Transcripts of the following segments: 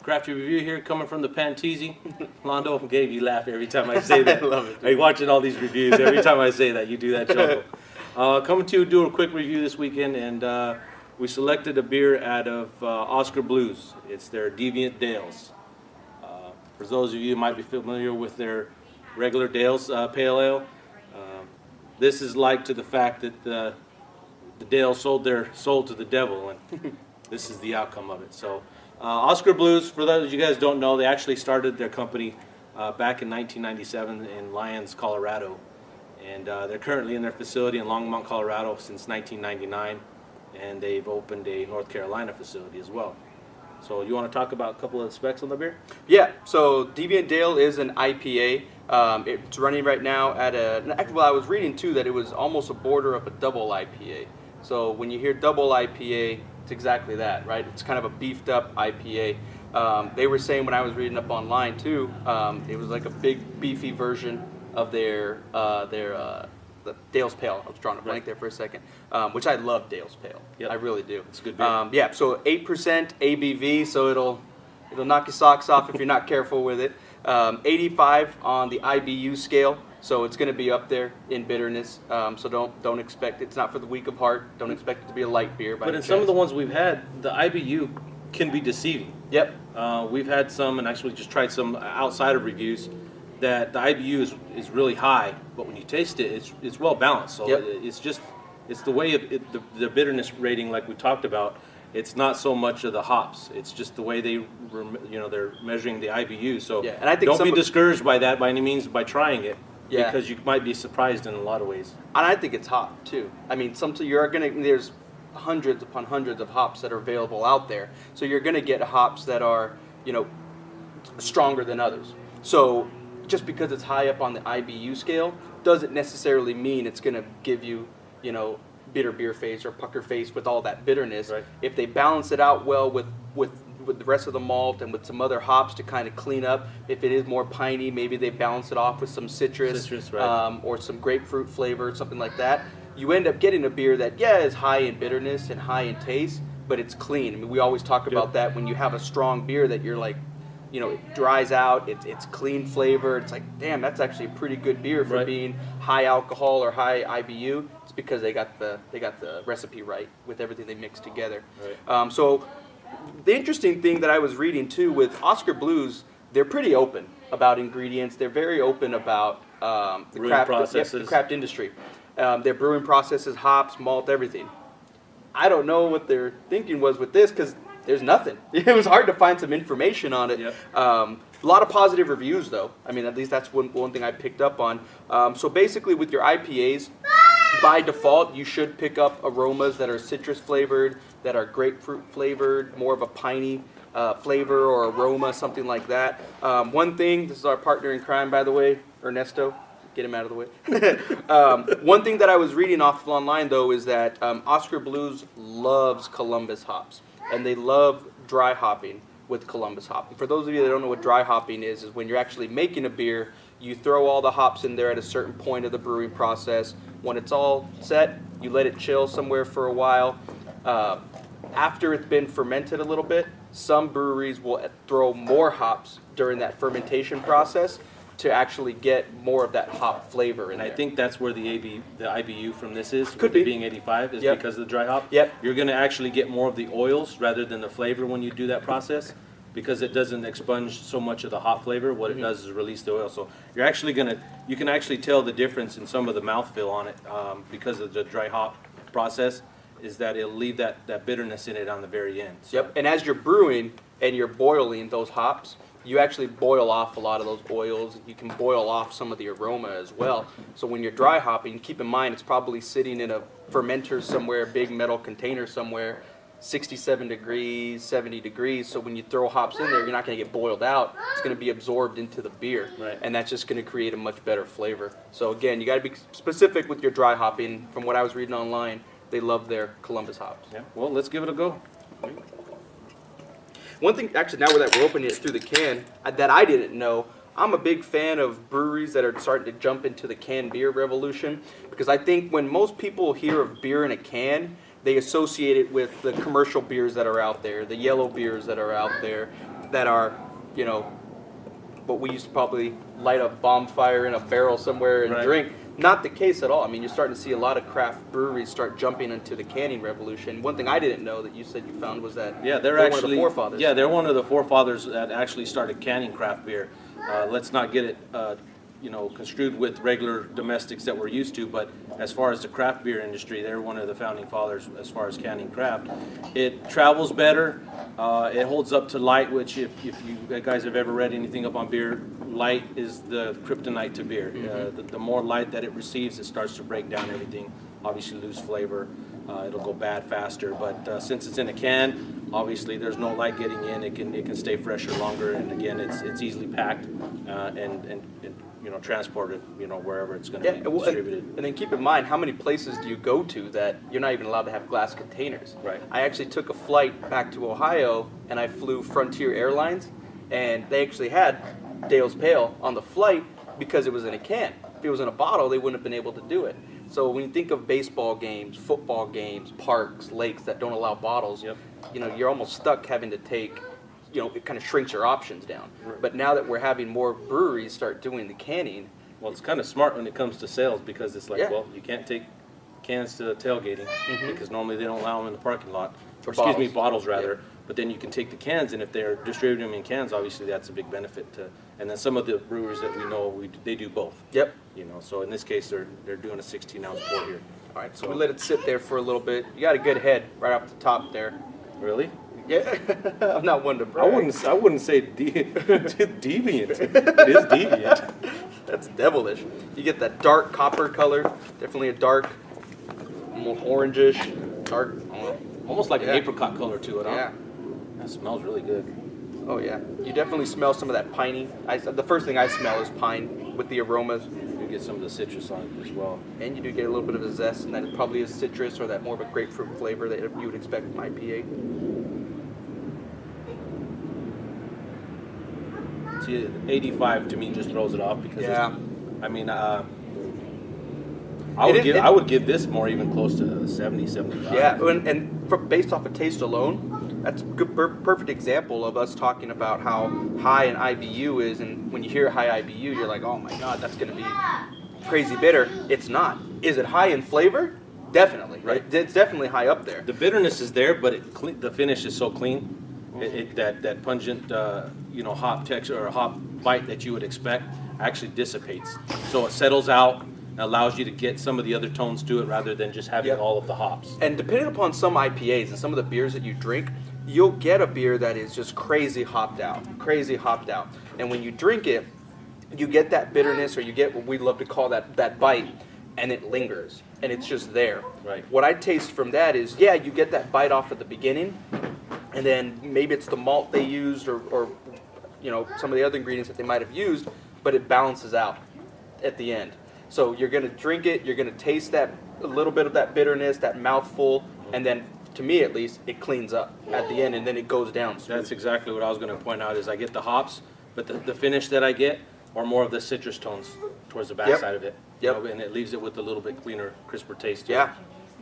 Crafty review here, coming from the Panteezy. Londo and Gabe, you laugh every time I say that. I love it. Are you watching all these reviews? Every time I say that, you do that chuckle. Coming to do a quick review this weekend, and we selected a beer out of Oskar Blues. It's their Deviant Dales. For those of you who might be familiar with their regular Dales Pale Ale, this is like to the fact that the Dales sold their soul to the devil, and this is the outcome of it. So, Oskar Blues, for those of you guys who don't know, they actually started their company back in 1997 in Lyons, Colorado. And they're currently in their facility in Longmont, Colorado since 1999. And they've opened a North Carolina facility as well. So you want to talk about a couple of the specs on the beer? Yeah, so Deviant Dale is an IPA. It's running right now at well, I was reading too that it was almost a border of a double IPA. So when you hear double IPA, it's exactly that, right? It's kind of a beefed up IPA. They were saying when I was reading up online too, it was like a big beefy version of their the Dale's Pale. I was drawing a blank there for a second, which I love Dale's Pale. Yep. I really do. It's a good beer. Yeah, so 8% ABV, so it'll knock your socks off if you're not careful with it. 85 on the IBU scale, so it's going to be up there in bitterness. So don't expect it's not for the weak of heart. Don't expect it to be a light beer. But in some of the ones we've had, the IBU can be deceiving. Yep. We've had some, and actually just tried some outside of reviews, that the IBU is really high, but when you taste it, it's well balanced. So yep. It's the way the bitterness rating, like we talked about. It's not so much of the hops. It's just the way they're measuring the IBU. So yeah, and I think don't be discouraged by that by any means by trying it, yeah, because you might be surprised in a lot of ways. And I think it's hop too. I mean, there's hundreds upon hundreds of hops that are available out there. So you're gonna get hops that are stronger than others. So just because it's high up on the IBU scale doesn't necessarily mean it's gonna give you bitter beer face or pucker face with all that bitterness. Right. If they balance it out well with the rest of the malt and with some other hops to kind of clean up, if it is more piney, maybe they balance it off with some citrus right. Or some grapefruit flavor, something like that. You end up getting a beer that, is high in bitterness and high in taste, but it's clean. I mean, we always talk about that when you have a strong beer that you're like, it dries out, it's clean flavor. It's like, damn, that's actually a pretty good beer for being high alcohol or high IBU. It's because they got the recipe right with everything they mixed together. Right. So the interesting thing that I was reading too with Oskar Blues, they're pretty open about ingredients. They're very open about the craft industry. Their brewing processes, hops, malt, everything. I don't know what their thinking was with this because there's nothing. It was hard to find some information on it. Yep. A lot of positive reviews, though. I mean, at least that's one thing I picked up on. So basically, with your IPAs, by default, you should pick up aromas that are citrus flavored, that are grapefruit flavored, more of a piney flavor or aroma, something like that. One thing, this is our partner in crime, by the way, Ernesto. Get him out of the way. One thing that I was reading off online, though, is that Oskar Blues loves Columbus hops. And they love dry hopping with Columbus hop. And for those of you that don't know what dry hopping is when you're actually making a beer, you throw all the hops in there at a certain point of the brewing process. When it's all set, you let it chill somewhere for a while. After it's been fermented a little bit, some breweries will throw more hops during that fermentation process to actually get more of that hop flavor in there. I think that's where the IBU from this is, Could be. being 85, is Yep. because of the dry hop. Yep. You're going to actually get more of the oils rather than the flavor when you do that process, because it doesn't expunge so much of the hop flavor. What it does is release the oil. So you're actually you can actually tell the difference in some of the mouthfeel on it because of the dry hop process, is that it'll leave that bitterness in it on the very end. So. Yep, and as you're brewing and you're boiling those hops, you actually boil off a lot of those oils. You can boil off some of the aroma as well. So when you're dry hopping, keep in mind it's probably sitting in a fermenter somewhere, a big metal container somewhere, 67 degrees, 70 degrees. So when you throw hops in there, you're not going to get boiled out. It's going to be absorbed into the beer. Right. And that's just going to create a much better flavor. So again, you got to be specific with your dry hopping. From what I was reading online, they love their Columbus hops. Yeah. Well, let's give it a go. One thing, actually, now that we're opening it through the can, that I didn't know, I'm a big fan of breweries that are starting to jump into the canned beer revolution, because I think when most people hear of beer in a can, they associate it with the commercial beers that are out there, the yellow beers that are out there, that are, you know, what we used to probably light a bonfire in a barrel somewhere and Right. drink. Not the case at all. I mean, you're starting to see a lot of craft breweries start jumping into the canning revolution. One thing I didn't know that you said you found was that Yeah, they're one actually of the forefathers. Yeah, they're one of the forefathers that actually started canning craft beer. Let's not get it, construed with regular domestics that we're used to. But as far as the craft beer industry, they're one of the founding fathers as far as canning craft. It travels better. It holds up to light, which if you guys have ever read anything up on beer, light is the kryptonite to beer. The more light that it receives, it starts to break down everything. Obviously, lose flavor. It'll go bad faster. But since it's in a can, obviously there's no light getting in. It can stay fresher longer, and again, it's easily packed and transported wherever it's going to be distributed. And then keep in mind, how many places do you go to that you're not even allowed to have glass containers? Right. I actually took a flight back to Ohio, and I flew Frontier Airlines, and they actually had Dale's Pale on the flight because it was in a can. If it was in a bottle, they wouldn't have been able to do it. So when you think of baseball games, football games, parks, lakes that don't allow bottles, Yep. You're almost stuck having to take, it kind of shrinks your options down. Right. But now that we're having more breweries start doing the canning, Well, it's kind of smart when it comes to sales because it's like, Yeah. well, you can't take cans to tailgating because normally they don't allow them in the parking lot. Or Bottles rather. Yeah. But then you can take the cans, and if they're distributing them in cans, obviously that's a big benefit to. And then some of the brewers that we know, they do both. Yep. So in this case, they're doing a 16-ounce pour here. All right, so we let it sit there for a little bit. You got a good head right off the top there. Really? Yeah, I'm not one to I brag. wouldn't say deviant. It is deviant. That's devilish. You get that dark copper color, definitely a dark, more orangish, dark. Almost like Yeah. an apricot color to it, huh? Yeah. That smells really good. Oh yeah. You definitely smell some of that piney. The first thing I smell is pine with the aromas, You get some of the citrus on it as well. and you do get a little bit of a zest, and that probably is citrus or that more of a grapefruit flavor that you would expect from IPA. See, 85 to me just throws it off because Yeah. I mean, I It is- would give this more even close to 70, 75. Yeah, and based off of taste alone, that's a good, perfect example of us talking about how high an IBU is, and when you hear high IBU, you're like, oh my god, that's going to be crazy bitter. It's not. Is it high in flavor? Definitely. Right. It's definitely high up there. The bitterness is there, but the finish is so clean. That pungent, hop texture or hop bite that you would expect actually dissipates. So it settles out and allows you to get some of the other tones to it rather than just having Yep. all of the hops. And depending upon some IPAs and some of the beers that you drink, you'll get a beer that is just crazy hopped out. And when you drink it, you get that bitterness, or you get what we love to call that bite, and it lingers, and it's just there. Right. What I taste from that is, yeah, you get that bite off at the beginning, and then maybe it's the malt they used or some of the other ingredients that they might have used, but it balances out at the end. So you're going to drink it, you're going to taste a little bit of that bitterness, that mouthful, and then, to me at least, it cleans up at the end, and then it goes down. That's exactly what I was going to point out is I get the hops, but the finish that I get are more of the citrus tones towards the back Yep. side of it. Yep. And it leaves it with a little bit cleaner, crisper taste. Yeah.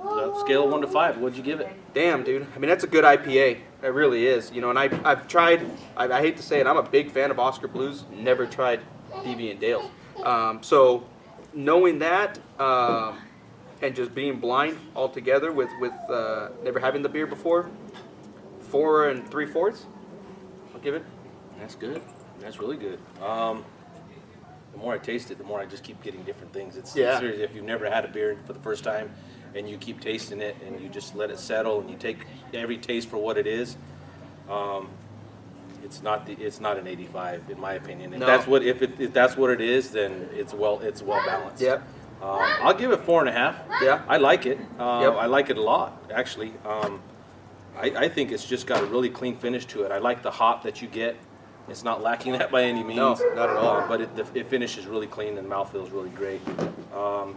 So, scale of 1 to 5, what'd you give it? Damn, dude. I mean, that's a good IPA. It really is. And I've tried, I hate to say it, I'm a big fan of Oskar Blues. Never tried Deviant Dales. So knowing that and just being blind altogether with never having the beer before, 4 3/4, I'll give it. That's good. That's really good. The more I taste it, the more I just keep getting different things. It's serious. If you've never had a beer for the first time and you keep tasting it and you just let it settle and you take every taste for what it is, it's not an 85 in my opinion. If No. if that's what it is, then it's well balanced. Yep. I'll give it 4.5. Yeah. I like it. Yep. I like it a lot actually. I think it's just got a really clean finish to it. I like the hop that you get. It's not lacking that by any means. No, not at all. But it finishes really clean and the mouth feels really great.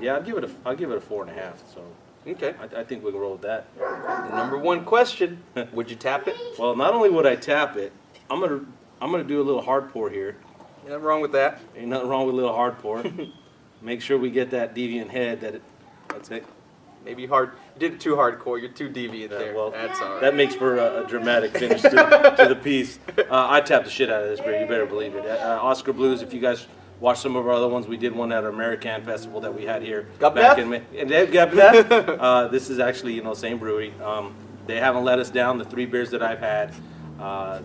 Yeah, I'll give it a 4.5. So Okay. I think we can roll with that. The number one question, would you tap it? Well, not only would I tap it, I'm gonna do a little hard pour here. Nothing wrong with that. Ain't nothing wrong with a little hard pour. Make sure we get that deviant head. That's it. maybe hard. You did it too hardcore. You're too deviant there. Well, that's all right. that makes for a dramatic finish to the piece. I tapped the shit out of this beer. You better believe it. Oskar Blues. If you guys watch some of our other ones, we did one at our American Festival that we had here back in May. And this is actually same brewery. They haven't let us down. The 3 beers that I've had,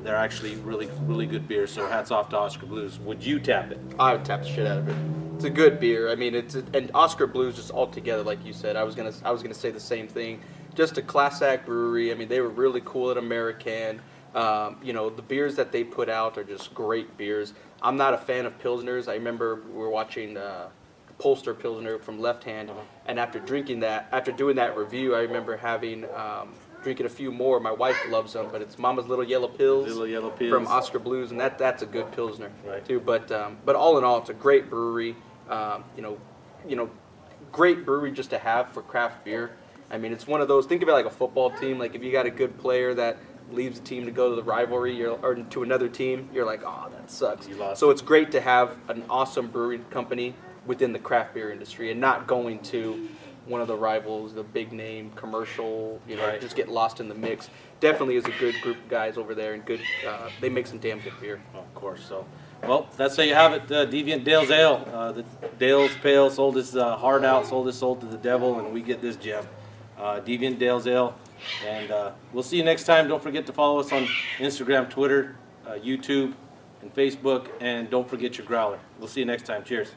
they're actually really good beers. So hats off to Oskar Blues. Would you tap it? I would tap the shit out of it. It's a good beer. I mean, and Oskar Blues just all together, like you said. I was gonna say the same thing. Just a class act brewery. I mean, they were really cool at American. The beers that they put out are just great beers. I'm not a fan of Pilsners. I remember we were watching Polster Pilsner from Left Hand, and after doing that review, I remember drinking a few more. My wife loves them, but it's Mama's Little Yellow Pills, from Oskar Blues, and that's a good Pilsner too. But all in all, it's a great brewery. Great brewery just to have for craft beer. I mean, it's one of those. Think of it like a football team. Like if you got a good player that leaves the team to go to the rivalry or to another team, you're like, oh, that sucks. So it's great to have an awesome brewing company within the craft beer industry and not going to one of the rivals, the big name commercial, just get lost in the mix. Definitely is a good group of guys over there and good. They make some damn good beer. Oh, of course. So, well, that's how you have it. Deviant Dale's Ale. The Dale's Pale sold his heart out, sold his soul to the devil, and we get this gem. Deviant Dale's Ale. And we'll see you next time. Don't forget to follow us on Instagram, Twitter, YouTube, and Facebook. And don't forget your growler. We'll see you next time. Cheers.